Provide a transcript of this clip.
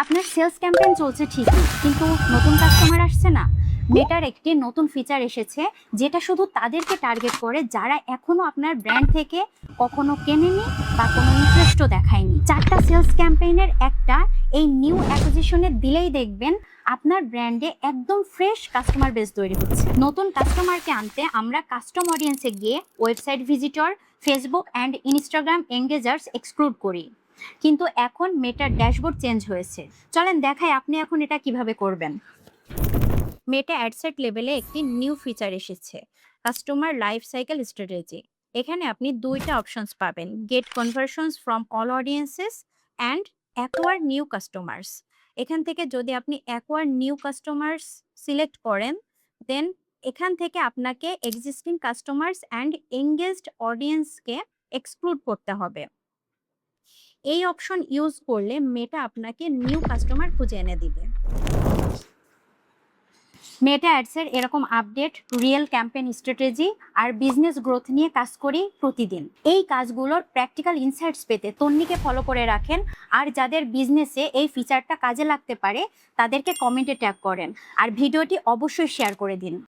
আপনার sales campaign চলছে ঠিকই, কিন্তু নতুন কাস্টমার আসছে না। মেটার একটি নতুন ফিচার এসেছে যেটা শুধু তাদেরকে টার্গেট করে যারা এখনো আপনার ব্র্যান্ড থেকে কখনো কেনেনি বা কোনো ইন্টারেস্টও দেখায়নি। 4টা সেলস ক্যাম্পেইনের একটা এই নিউ অ্যাকুইজিশনে দিলেই দেখবেন আপনার ব্র্যান্ডে একদম ফ্রেশ কাস্টমার বেস তৈরি হচ্ছে। নতুন কাস্টমারকে আনতে আমরা কাস্টম অডিয়েন্সে গিয়ে website visitor, Facebook and Instagram engagers exclude করি, কিন্তু এখন মেটার ড্যাশবোর্ড চেঞ্জ হয়েছে। চলেন দেখাই আপনি এখন এটা কিভাবে করবেন। মেটা অ্যাডসেট লেভেলে একটি নিউ ফিচার এসেছে, কাস্টমার লাইফ সাইকেল স্ট্র্যাটেজি। এখানে আপনি দুইটা অপশনস পাবেন, get conversions from all audiences and acquire new customers. এখান থেকে যদি আপনি অ্যাকোয়ার নিউ কাস্টমার্স সিলেক্ট করেন, দেন এখান থেকে আপনাকে এক্সিস্টিং কাস্টমার্স অ্যান্ড এঙ্গেজড অডিয়েন্সকে এক্সক্লুড করতে হবে। এই অপশন ইউজ করলে মেটা আপনাকে নিউ কাস্টমার খুঁজে এনে দিবে। মেটা অ্যাডসের এরকম আপডেট, রিয়েল ক্যাম্পেইন স্ট্র্যাটেজি আর বিজনেস গ্রোথ নিয়ে কাজ করি প্রতিদিন। এই কাজগুলোর প্র্যাকটিক্যাল ইনসাইটস পেতে তন্নিকে ফলো করে রাখেন, আর যাদের বিজনেসে এই ফিচারটা কাজে লাগতে পারে তাদেরকে কমেন্টে ট্যাগ করেন, আর ভিডিওটি অবশ্যই শেয়ার করে দিন।